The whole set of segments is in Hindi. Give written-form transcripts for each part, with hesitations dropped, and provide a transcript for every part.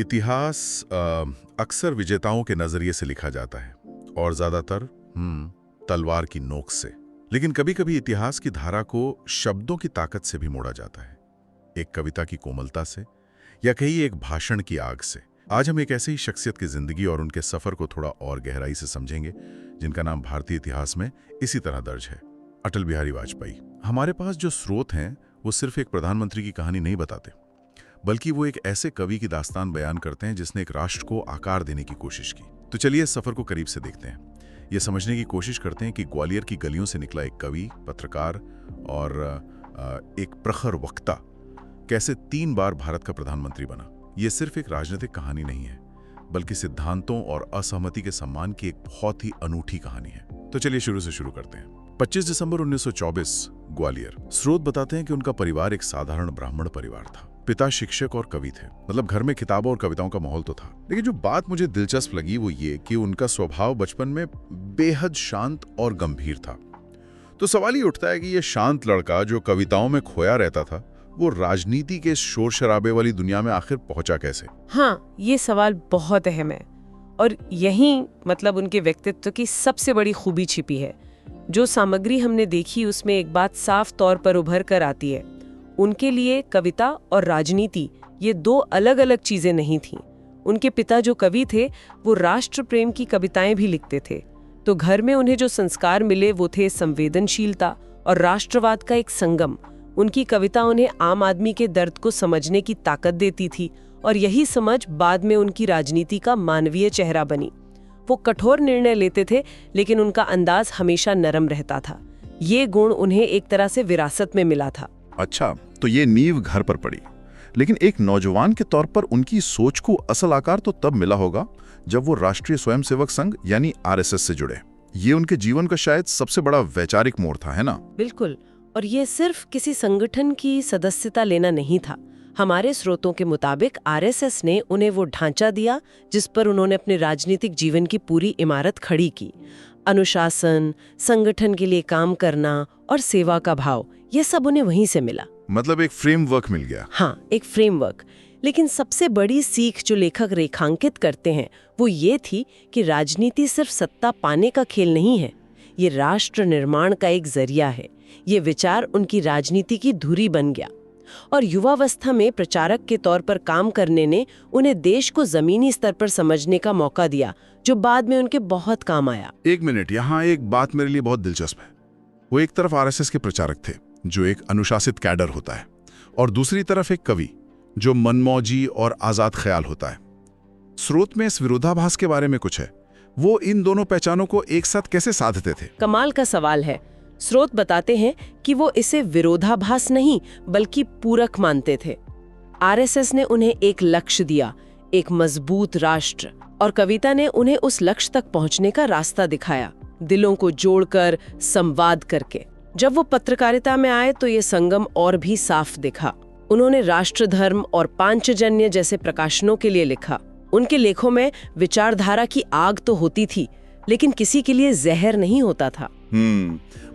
इतिहास अक्सर विजेताओं के नजरिए से लिखा जाता है और ज्यादातर तलवार की नोक से। लेकिन कभी कभी इतिहास की धारा को शब्दों की ताकत से भी मोड़ा जाता है, एक कविता की कोमलता से या कहीं एक भाषण की आग से। आज हम एक ऐसे ही शख्सियत की जिंदगी और उनके सफर को थोड़ा और गहराई से समझेंगे, जिनका नाम भारतीय इतिहास में इसी तरह दर्ज है, अटल बिहारी वाजपेयी। हमारे पास जो स्रोत हैं वो सिर्फ एक प्रधानमंत्री की कहानी नहीं बताते, बल्कि वो एक ऐसे कवि की दास्तान बयान करते हैं जिसने एक राष्ट्र को आकार देने की कोशिश की। तो चलिए इस सफर को करीब से देखते हैं, ये समझने की कोशिश करते हैं कि ग्वालियर की गलियों से निकला एक कवि, पत्रकार और एक प्रखर वक्ता कैसे 3 बार भारत का प्रधानमंत्री बना। ये सिर्फ एक राजनीतिक कहानी नहीं है, बल्कि सिद्धांतों और असहमति के सम्मान की एक बहुत ही अनूठी कहानी है। तो चलिए शुरू करते हैं। 25 दिसंबर 1924, ग्वालियर। स्रोत बताते हैं कि उनका परिवार एक साधारण ब्राह्मण परिवार था। पिता शिक्षक और कवि थे, मतलब घर में किताबों और कविताओं का माहौल तो था। लेकिन जो बात मुझे दिलचस्प लगी वो ये कि उनका स्वभाव बचपन में बेहद शांत और गंभीर था। तो सवाल ही उठता है कि ये शांत लड़का जो कविताओं में खोया रहता था, वो राजनीति के शोर शराबे वाली दुनिया में आखिर पहुंचा कैसे? हाँ, ये सवाल बहुत अहम है और यही मतलब उनके व्यक्तित्व की सबसे बड़ी खूबी छिपी है। जो सामग्री हमने देखी उसमें एक बात साफ तौर पर उभर कर आती है, उनके लिए कविता और राजनीति ये 2 अलग-अलग चीजें नहीं थीं। उनके पिता जो कवि थे वो राष्ट्र प्रेम की कविताएं भी लिखते थे, तो घर में उन्हें जो संस्कार मिले वो थे संवेदनशीलता और राष्ट्रवाद का एक संगम। उनकी कविता उन्हें आम आदमी के दर्द को समझने की ताकत देती थी और यही समझ बाद में उनकी राजनीति का मानवीय चेहरा बनी। वो कठोर निर्णय लेते थे, लेकिन उनका अंदाज हमेशा नरम रहता था। ये गुण उन्हें एक तरह से विरासत में मिला था। अच्छा, तो ये नींव घर पर पड़ी, लेकिन एक नौजवान के तौर पर उनकी सोच को असल आकार तो तब मिला होगा जब वो राष्ट्रीय स्वयंसेवक संघ यानी आरएसएस से जुड़े। ये उनके जीवन का शायद सबसे बड़ा वैचारिक मोड़ था, है ना? बिल्कुल, और ये सिर्फ किसी संगठन की सदस्यता लेना नहीं था। हमारे स्रोतों के मुताबिक आरएसएस ने उन्हें वो ढांचा दिया जिस पर उन्होंने अपने राजनीतिक जीवन की पूरी इमारत खड़ी की। अनुशासन, संगठन के लिए काम करना और सेवा का भाव, ये सब उन्हें वहीं से मिला। मतलब एक फ्रेमवर्क मिल गया। हाँ, एक फ्रेमवर्क। लेकिन सबसे बड़ी सीख जो लेखक रेखांकित करते हैं वो ये थी कि राजनीति सिर्फ सत्ता पाने का खेल नहीं है, ये राष्ट्र निर्माण का एक जरिया है। ये विचार उनकी राजनीति की धुरी बन गया और युवावस्था में प्रचारक के तौर पर काम करने ने उन्हें देश को जमीनी स्तर पर समझने का मौका दिया, जो बाद में उनके बहुत काम आया। एक मिनट, यहाँ एक बात मेरे लिए बहुत दिलचस्प है। वो एक तरफ आरएसएस के प्रचारक थे जो एक अनुशासित कैडर होता है, और दूसरी तरफ एक कवि जो मनमौजी और आजाद ख्याल होता है। स्रोत में इस विरोधाभास के बारे में कुछ है, वो इन दोनों पहचानों को एक साथ कैसे साधते थे? कमाल का सवाल है। स्रोत बताते हैं कि वो इसे विरोधाभास नहीं बल्कि पूरक मानते थे। आरएसएस ने उन्हें एक लक्ष्य दिया, एक मजबूत राष्ट्र, और कविता ने उन्हें उस लक्ष्य तक पहुंचने का रास्ता दिखाया, दिलों को जोड़कर, संवाद करके। जब वो पत्रकारिता में आए तो ये संगम और भी साफ दिखा। उन्होंने राष्ट्र धर्म और पांचजन्य जैसे प्रकाशनों के लिए लिखा। उनके लेखों में विचारधारा की आग तो होती थी, लेकिन किसी के लिए जहर नहीं होता था।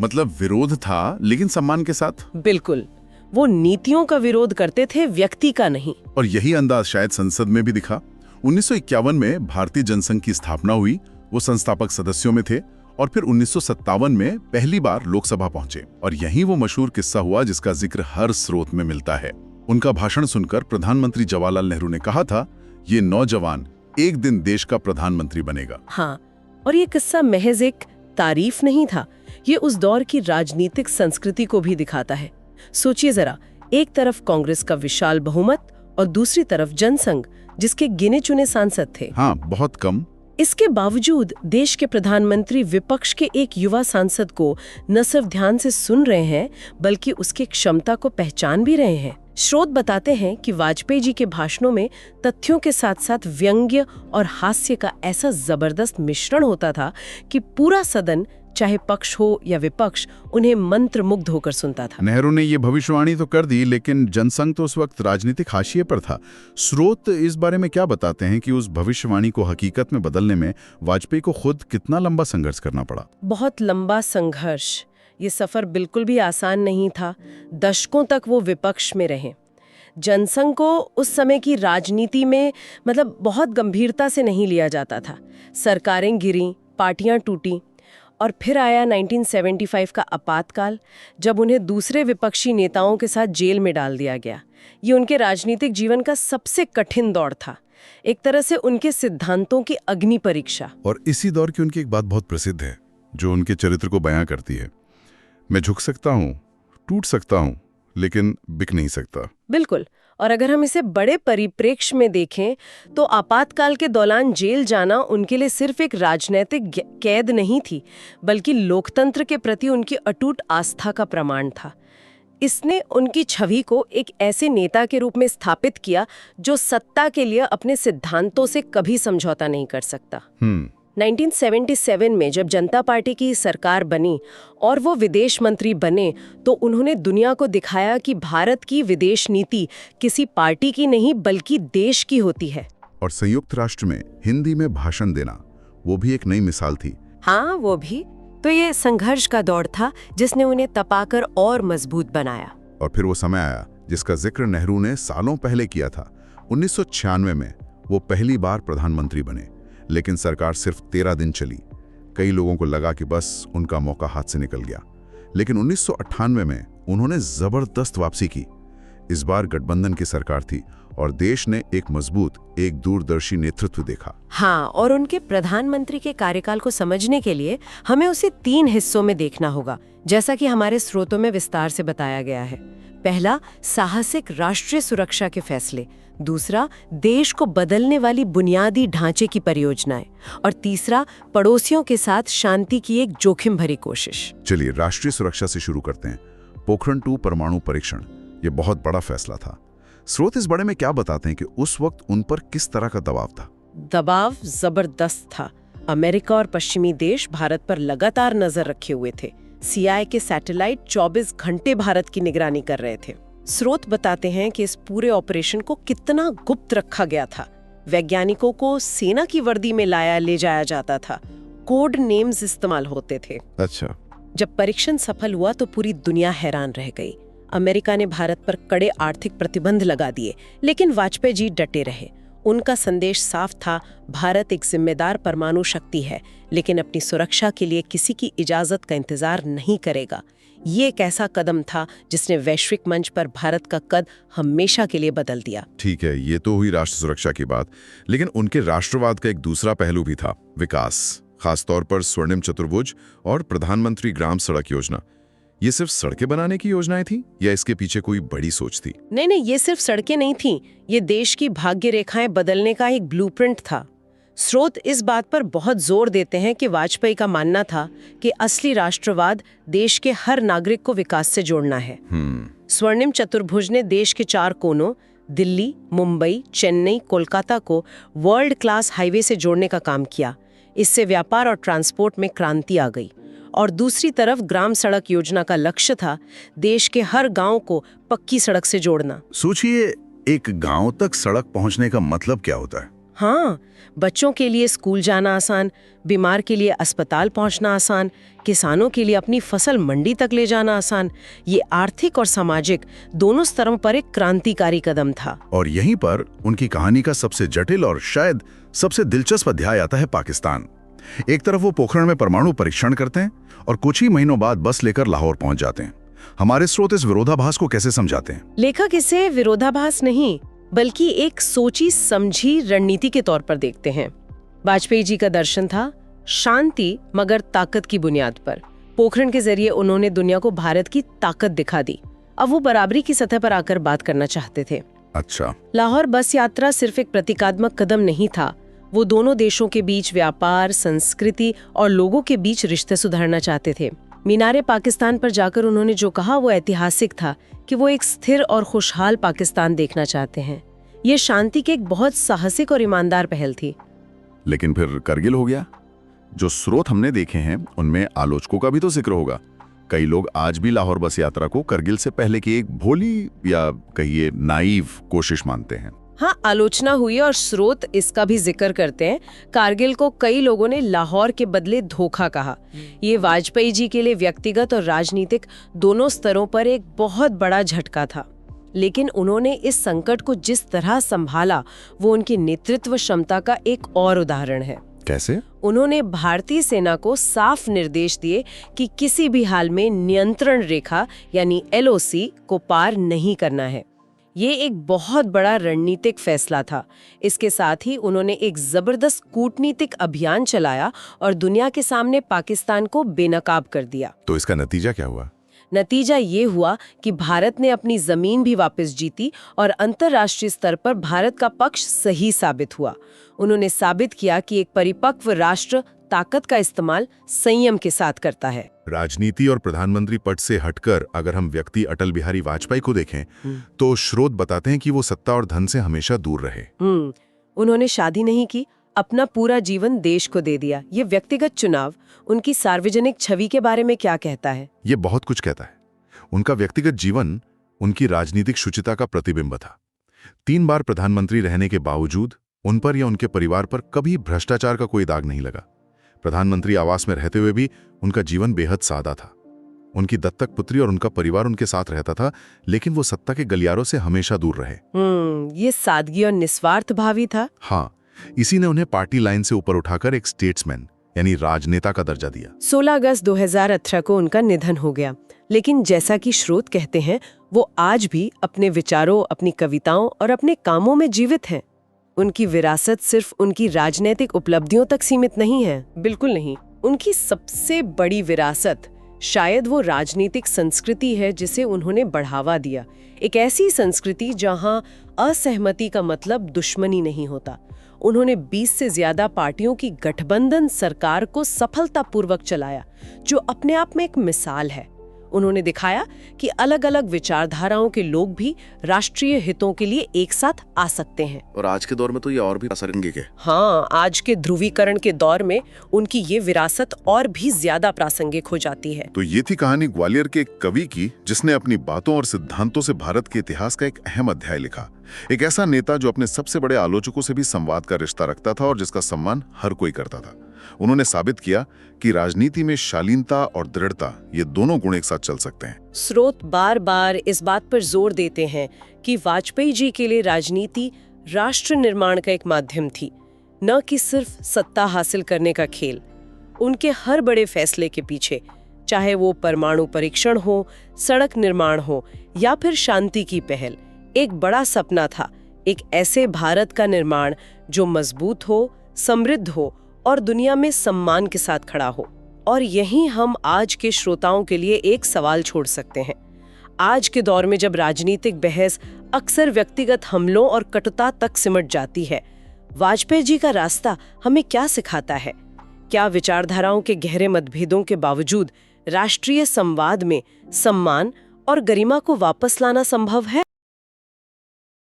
मतलब विरोध था, लेकिन सम्मान के साथ। बिल्कुल, वो नीतियों का विरोध करते थे, व्यक्ति का नहीं। और यही अंदाज शायद संसद में भी दिखा। 1951 में भारतीय जनसंघ की स्थापना हुई, वो संस्थापक सदस्यों में थे, और फिर 1957 में पहली बार लोकसभा पहुंचे। और यही वो मशहूर किस्सा हुआ जिसका जिक्र हर स्रोत में मिलता है। उनका भाषण सुनकर प्रधानमंत्री जवाहरलाल नेहरू ने कहा था, ये नौजवान एक दिन देश का प्रधानमंत्री बनेगा। हाँ, और ये किस्सा महज एक तारीफ नहीं था, ये उस दौर की राजनीतिक संस्कृति को भी दिखाता है। सोचिए जरा, एक तरफ कांग्रेस का विशाल बहुमत और दूसरी तरफ जनसंघ जिसके गिने चुने सांसद थे। हाँ, बहुत कम। इसके बावजूद देश के प्रधानमंत्री विपक्ष के एक युवा सांसद को न सिर्फ ध्यान से सुन रहे हैं बल्कि उसकी क्षमता को पहचान भी रहे हैं। स्रोत बताते हैं कि वाजपेयी जी के भाषणों में तथ्यों के साथ साथ व्यंग्य और हास्य का ऐसा जबरदस्त मिश्रण होता था कि पूरा सदन, चाहे पक्ष हो या विपक्ष, उन्हें मंत्रमुग्ध होकर सुनता था। नेहरू ने ये भविष्यवाणी तो कर दी, लेकिन जनसंघ तो उस वक्त राजनीतिक हाशिए पर था। स्रोत इस बारे में क्या बताते हैं कि उस भविष्यवाणी को हकीकत में बदलने में वाजपेयी को खुद कितना लंबा संघर्ष करना पड़ा? बहुत लंबा संघर्ष। ये सफर बिल्कुल भी आसान नहीं था। दशकों तक वो विपक्ष में रहे। जनसंघ को उस समय की राजनीति में मतलब बहुत गंभीरता से नहीं लिया जाता था। सरकारें गिरीं, पार्टियां टूटीं और फिर आया 1975 का आपातकाल, जब उन्हें दूसरे विपक्षी नेताओं के साथ जेल में डाल दिया गया। ये उनके राजनीतिक जीवन का सबसे कठिन दौर था, एक तरह से उनके सिद्धांतों की अग्नि परीक्षा। और इसी दौर की उनकी एक बात बहुत प्रसिद्ध है जो उनके चरित्र को बयां करती है, मैं झुक सकता हूँ, टूट सकता हूँ, लेकिन बिक नहीं सकता। बिल्कुल। और अगर हम इसे बड़े परिप्रेक्ष्य में देखें तो आपातकाल के दौरान जेल जाना उनके लिए सिर्फ एक राजनीतिक कैद नहीं थी, बल्कि लोकतंत्र के प्रति उनकी अटूट आस्था का प्रमाण था। इसने उनकी छवि को एक ऐसे नेता के रूप में स्थापित किया जो सत्ता के लिए अपने सिद्धांतों से कभी समझौता नहीं कर सकता। 1977 में जब जनता पार्टी की सरकार बनी और वो विदेश मंत्री बने, तो उन्होंने दुनिया को दिखाया कि भारत की विदेश नीति किसी पार्टी की नहीं बल्कि देश की होती है। और संयुक्त राष्ट्र में हिंदी में भाषण देना, वो भी एक नई मिसाल थी। हाँ, वो भी। तो ये संघर्ष का दौर था जिसने उन्हें तपाकर और मजबूत बनाया। और फिर वो समय आया जिसका जिक्र नेहरू ने सालों पहले किया था। 1996 में वो पहली बार प्रधानमंत्री बने, लेकिन सरकार सिर्फ 13 दिन चली। कई लोगों को लगा कि बस उनका मौका हाथ से निकल गया, लेकिन 1998 में उन्होंने जबरदस्त वापसी की। इस बार गठबंधन की सरकार थी और देश ने एक मजबूत, एक दूरदर्शी नेतृत्व देखा। हाँ, और उनके प्रधानमंत्री के कार्यकाल को समझने के लिए हमें उसे 3 हिस्सों में देखना होगा, जैसा कि हमारे स्रोतों में विस्तार से बताया गया है। पहला, साहसिक राष्ट्रीय सुरक्षा के फैसले। दूसरा, देश को बदलने वाली बुनियादी ढांचे की परियोजनाएं। और तीसरा, पड़ोसियों के साथ शांति की एक जोखिम भरी कोशिश। चलिए राष्ट्रीय सुरक्षा से शुरू करते हैं। पोखरण 2 परमाणु परीक्षण, ये बहुत बड़ा फैसला था। स्रोत इस बारे में क्या बताते हैं कि उस वक्त उन पर किस तरह का दबाव था? दबाव जबरदस्त था। अमेरिका और पश्चिमी देश भारत पर लगातार नजर रखे हुए थे। CIA के सैटेलाइट 24 घंटे भारत की निगरानी कर रहे थे। स्रोत बताते हैं कि इस पूरे ऑपरेशन को कितना गुप्त रखा गया था। वैज्ञानिकों को सेना की वर्दी में ले जाया जाता था। कोड नेम्स इस्तेमाल होते थे। अच्छा। जब परीक्षण सफल हुआ तो पूरी दुनिया हैरान रह गई। अमेरिका ने भारत पर कड़े आर्थिक प्रतिबंध लगा दिए, लेकिन वाजपेयी जी डटे रहे। उनका संदेश साफ था, भारत एक जिम्मेदार परमाणु शक्ति है, लेकिन अपनी सुरक्षा के लिए किसी की इजाजत का इंतजार नहीं करेगा। ये एक ऐसा कदम था जिसने वैश्विक मंच पर भारत का कद हमेशा के लिए बदल दिया। ठीक है, ये तो हुई राष्ट्र सुरक्षा की बात, लेकिन उनके राष्ट्रवाद का एक दूसरा पहलू भी था, विकास। खासतौर पर स्वर्णिम चतुर्भुज और प्रधानमंत्री ग्राम सड़क योजना। ये सिर्फ सड़कें बनाने की योजनाएं थी या इसके पीछे कोई बड़ी सोच थी? नहीं, ये सिर्फ सड़कें नहीं थीं, ये देश की भाग्य रेखाएं बदलने का एक ब्लूप्रिंट था। स्रोत इस बात पर बहुत जोर देते हैं कि वाजपेयी का मानना था कि असली राष्ट्रवाद देश के हर नागरिक को विकास से जोड़ना है। स्वर्णिम चतुर्भुज ने देश के 4 कोनों दिल्ली, मुंबई, चेन्नई, कोलकाता को वर्ल्ड क्लास हाईवे से जोड़ने का काम किया। इससे व्यापार और ट्रांसपोर्ट में क्रांति आ गई। और दूसरी तरफ ग्राम सड़क योजना का लक्ष्य था देश के हर गांव को पक्की सड़क से जोड़ना। सोचिए, एक गांव तक सड़क पहुंचने का मतलब क्या होता है? हाँ, बच्चों के लिए स्कूल जाना आसान, बीमार के लिए अस्पताल पहुंचना आसान, किसानों के लिए अपनी फसल मंडी तक ले जाना आसान। ये आर्थिक और सामाजिक दोनों स्तरों पर एक क्रांतिकारी कदम था। और यहीं पर उनकी कहानी का सबसे जटिल और शायद सबसे दिलचस्प अध्याय आता है पाकिस्तान। एक तरफ वो पोखरण में परमाणु परीक्षण करते हैं और कुछ ही महीनों बाद बस लेकर लाहौर पहुंच जाते हैं। हमारे स्रोत इस विरोधाभास को कैसे समझाते हैं? लेखक इसे विरोधाभास नहीं बल्कि एक सोची समझी रणनीति के तौर पर देखते हैं। वाजपेयी जी का दर्शन था शांति मगर ताकत की बुनियाद पर। पोखरण के जरिए उन्होंने दुनिया को भारत की ताकत दिखा दी। अब वो बराबरी की सतह पर आकर बात करना चाहते थे। अच्छा। लाहौर बस यात्रा सिर्फ एक प्रतीकात्मक कदम नहीं था, वो दोनों देशों के बीच व्यापार, संस्कृति और लोगों के बीच रिश्ते सुधारना चाहते थे। मीनारे पाकिस्तान पर जाकर उन्होंने जो कहा वो ऐतिहासिक था कि वो एक स्थिर और खुशहाल पाकिस्तान देखना चाहते हैं। ये शांति की एक बहुत साहसिक और ईमानदार पहल थी। लेकिन फिर करगिल हो गया। जो स्रोत हमने देखे हैं उनमें आलोचकों का भी तो जिक्र होगा। कई लोग आज भी लाहौर बस यात्रा को करगिल से पहले की एक भोली या कहिए नाइव कोशिश मानते हैं। हाँ, आलोचना हुई और स्रोत इसका भी जिक्र करते हैं। कारगिल को कई लोगों ने लाहौर के बदले धोखा कहा। ये वाजपेयी जी के लिए व्यक्तिगत और राजनीतिक दोनों स्तरों पर एक बहुत बड़ा झटका था। लेकिन उन्होंने इस संकट को जिस तरह संभाला वो उनकी नेतृत्व क्षमता का एक और उदाहरण है। कैसे? उन्होंने भारतीय सेना को साफ निर्देश दिए कि किसी भी हाल में नियंत्रण रेखा यानी LOC को पार नहीं करना है। ये एक बहुत बड़ा रणनीतिक फैसला था। इसके साथ ही उन्होंने एक जबरदस्त कूटनीतिक अभियान चलाया और दुनिया के सामने पाकिस्तान को बेनकाब कर दिया। तो इसका नतीजा क्या हुआ? नतीजा ये हुआ कि भारत ने अपनी जमीन भी वापस जीती और अंतर्राष्ट्रीय स्तर पर भारत का पक्ष सही साबित हुआ। उन्होंने साबित किया कि एक परिपक्व राष्ट्र ताकत का इस्तेमाल संयम के साथ करता है। राजनीति और प्रधानमंत्री पद से हटकर अगर हम व्यक्ति अटल बिहारी वाजपेयी को देखें तो स्रोत बताते हैं कि वो सत्ता और धन से हमेशा दूर रहे। उन्होंने शादी नहीं की, अपना पूरा जीवन देश को दे दिया। ये व्यक्तिगत चुनाव उनकी सार्वजनिक छवि के बारे में क्या कहता है? ये बहुत कुछ कहता है। उनका व्यक्तिगत जीवन उनकी राजनीतिक शुचिता का प्रतिबिंब था। 3 बार प्रधानमंत्री रहने के बावजूद उन पर या उनके परिवार पर कभी भ्रष्टाचार का कोई दाग नहीं लगा। प्रधानमंत्री आवास में रहते हुए भी उनका जीवन बेहद सादा था। उनकी दत्तक पुत्री और उनका परिवार उनके साथ रहता था, लेकिन वो सत्ता के गलियारों से हमेशा दूर रहे। ये सादगी और निस्वार्थ भावी था। हाँ, इसी ने उन्हें पार्टी लाइन से ऊपर उठाकर एक स्टेट्समैन यानी राजनेता का दर्जा दिया। 16 अगस्त 2018 को उनका निधन हो गया, लेकिन जैसा कि स्रोत कहते हैं वो आज भी अपने विचारों, अपनी कविताओं और अपने कामों में जीवित हैं। उनकी विरासत सिर्फ उनकी राजनीतिक उपलब्धियों तक सीमित नहीं है, बिल्कुल नहीं। उनकी सबसे बड़ी विरासत शायद वो राजनीतिक संस्कृति है जिसे उन्होंने बढ़ावा दिया। एक ऐसी संस्कृति जहां असहमति का मतलब दुश्मनी नहीं होता। उन्होंने 20 से ज्यादा पार्टियों की गठबंधन सरकार को सफलतापूर्वक चलाया, जो अपने आप में एक मिसाल है। उन्होंने दिखाया कि अलग अलग विचारधाराओं के लोग भी राष्ट्रीय हितों के लिए एक साथ आ सकते हैं। और आज के दौर में तो ये और भी प्रासंगिक है। हाँ, आज के ध्रुवीकरण के दौर में उनकी ये विरासत और भी ज्यादा प्रासंगिक हो जाती है। तो ये थी कहानी ग्वालियर के एक कवि की, जिसने अपनी बातों और सिद्धांतों से भारत के इतिहास का एक अहम अध्याय लिखा। एक ऐसा नेता जो अपने सबसे बड़े आलोचकों से भी संवाद का रिश्ता रखता था और जिसका सम्मान हर कोई करता था। उन्होंने साबित किया कि राजनीति में शालीनता और दृढ़ता, ये दोनों गुण एक साथ चल सकते हैं। स्रोत बार बार इस बात पर जोर देते हैं कि वाजपेयी जी के लिए राजनीति राष्ट्र निर्माण का एक माध्यम थी, न कि सिर्फ सत्ता हासिल करने का खेल। उनके हर बड़े फैसले के पीछे, चाहे वो परमाणु परीक्षण हो, सड़क निर्माण हो या फिर शांति की पहल, एक बड़ा सपना था। एक ऐसे भारत का निर्माण जो मजबूत हो, समृद्ध हो और दुनिया में सम्मान के साथ खड़ा हो। और यहीं हम आज के श्रोताओं के लिए एक सवाल छोड़ सकते हैं। आज के दौर में जब राजनीतिक बहस अक्सर व्यक्तिगत हमलों और कटुता तक सिमट जाती है, वाजपेयी जी का रास्ता हमें क्या सिखाता है? क्या विचारधाराओं के गहरे मतभेदों के बावजूद राष्ट्रीय संवाद में सम्मान और गरिमा को वापस लाना संभव है?